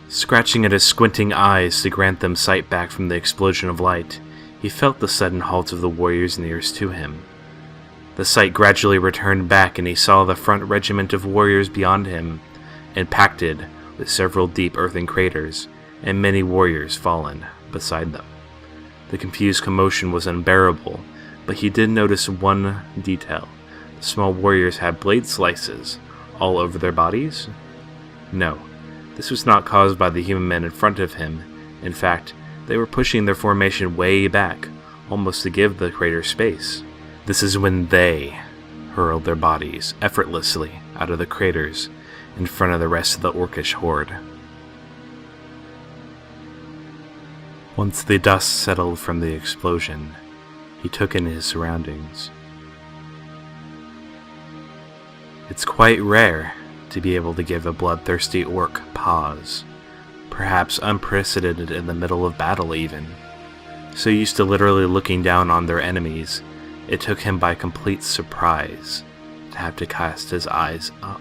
Scratching at his squinting eyes to grant them sight back from the explosion of light, he felt the sudden halt of the warriors nearest to him. The sight gradually returned back, and he saw the front regiment of warriors beyond him, impacted with several deep earthen craters, and many warriors fallen beside them. The confused commotion was unbearable, but he did notice one detail. The small warriors had blade slices all over their bodies. No, this was not caused by the human men in front of him. In fact, they were pushing their formation way back, almost to give the crater space. This is when they hurled their bodies effortlessly out of the craters in front of the rest of the orcish horde. Once the dust settled from the explosion, he took in his surroundings. It's quite rare to be able to give a bloodthirsty orc pause, perhaps unprecedented in the middle of battle even. So used to literally looking down on their enemies, it took him by complete surprise to have to cast his eyes up.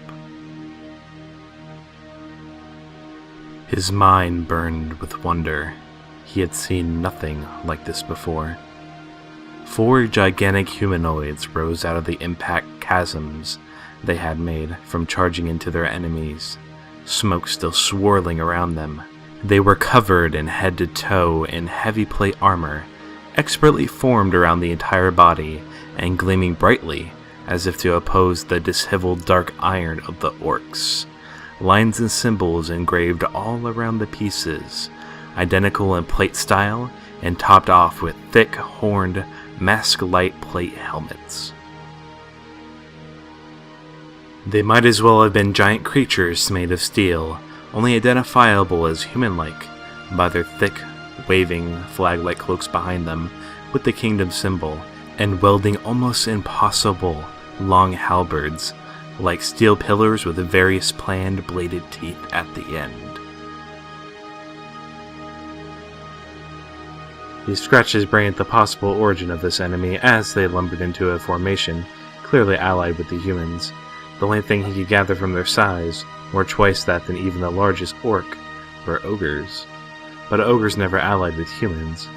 His mind burned with wonder. He had seen nothing like this before. 4 gigantic humanoids rose out of the impact chasms they had made from charging into their enemies, smoke still swirling around them. They were covered in head to toe in heavy plate armor, expertly formed around the entire body and gleaming brightly as if to oppose the disheveled dark iron of the orcs. Lines and symbols engraved all around the pieces, identical in plate style and topped off with thick, horned, mask-light plate helmets. They might as well have been giant creatures made of steel, only identifiable as human-like by their thick, waving, flag-like cloaks behind them with the kingdom symbol, and wielding almost impossible long halberds, like steel pillars with various planned bladed teeth at the end. He scratched his brain at the possible origin of this enemy as they lumbered into a formation, clearly allied with the humans. The only thing he could gather from their size, more twice that than even the largest orc, were ogres. But ogres never allied with humans,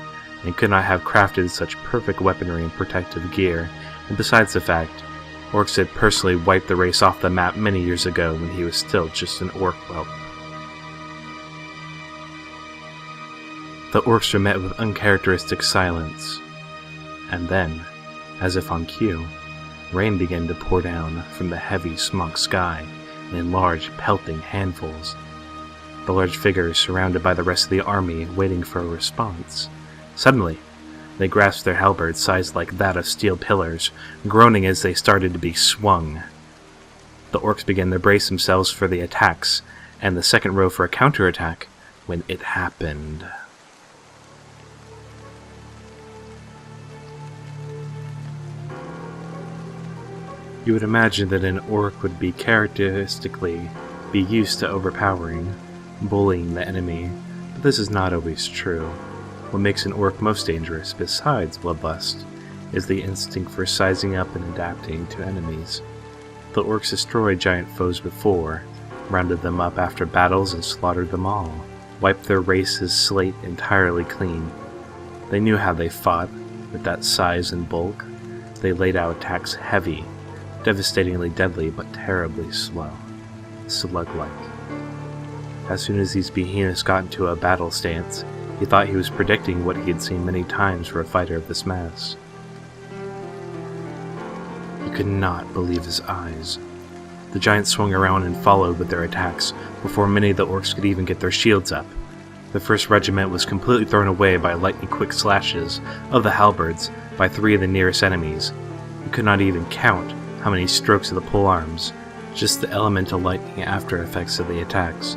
and could not have crafted such perfect weaponry and protective gear, and besides the fact, orcs had personally wiped the race off the map many years ago when he was still just an orc whelp. The orcs were met with uncharacteristic silence, and then, as if on cue, rain began to pour down from the heavy smog sky in large, pelting handfuls. The large figures surrounded by the rest of the army waiting for a response. Suddenly, they grasped their halberds sized like that of steel pillars, groaning as they started to be swung. The orcs began to brace themselves for the attacks, and the second row for a counterattack, when it happened. You would imagine that an orc would be characteristically be used to overpowering, bullying the enemy, but this is not always true. What makes an orc most dangerous, besides bloodlust, is the instinct for sizing up and adapting to enemies. The orcs destroyed giant foes before, rounded them up after battles and slaughtered them all, wiped their race's slate entirely clean. They knew how they fought, with that size and bulk. They laid out attacks heavy, devastatingly deadly, but terribly slow, slug-like. As soon as these behemoths got into a battle stance, he thought he was predicting what he had seen many times for a fighter of this mass. He could not believe his eyes. The giants swung around and followed with their attacks, before many of the orcs could even get their shields up. The first regiment was completely thrown away by lightning-quick slashes of the halberds by 3 of the nearest enemies. He could not even count how many strokes of the polearms, just the elemental lightning after effects of the attacks.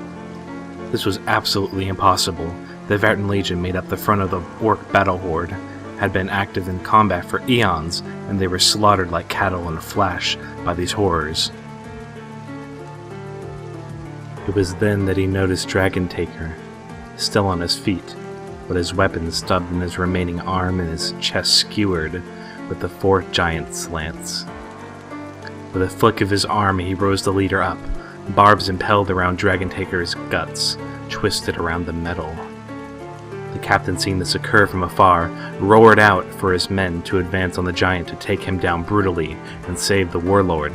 This was absolutely impossible. The Vartan Legion made up the front of the orc battle horde, had been active in combat for eons, and they were slaughtered like cattle in a flash by these horrors. It was then that he noticed Dragon Taker, still on his feet, with his weapon stubbed in his remaining arm and his chest skewered with the 4 giant's lance. With a flick of his arm, he rose the leader up, barbs impelled around Dragon Taker's guts, twisted around the metal. The captain, seeing this occur from afar, roared out for his men to advance on the giant to take him down brutally and save the warlord.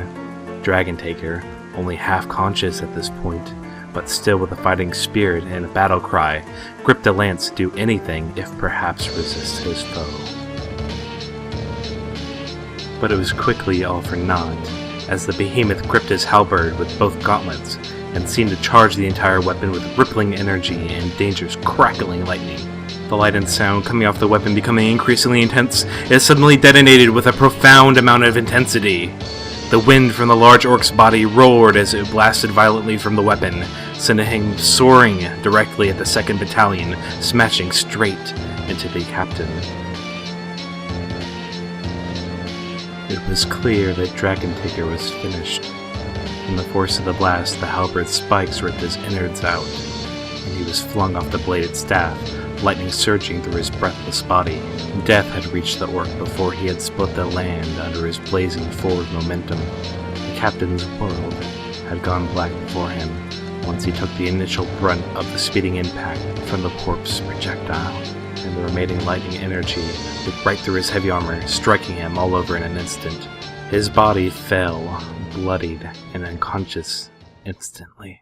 Dragon Taker, only half conscious at this point, but still with a fighting spirit and a battle cry, gripped a lance to do anything if perhaps resist his foe. But it was quickly all for naught, as the behemoth gripped his halberd with both gauntlets and seemed to charge the entire weapon with rippling energy and dangerous crackling lightning. The light and sound coming off the weapon becoming increasingly intense, it suddenly detonated with a profound amount of intensity. The wind from the large orc's body roared as it blasted violently from the weapon, sending him soaring directly at the 2nd Battalion, smashing straight into the captain. It was clear that Dragon Taker was finished. From the force of the blast, the halberd's spikes ripped his innards out, and he was flung off the bladed staff, lightning surging through his breathless body. Death had reached the orc before he had split the land under his blazing forward momentum. The captain's world had gone black before him once he took the initial brunt of the speeding impact from the corpse projectile, and the remaining lightning energy ripped right through his heavy armor, striking him all over in an instant. His body fell, bloodied and unconscious instantly.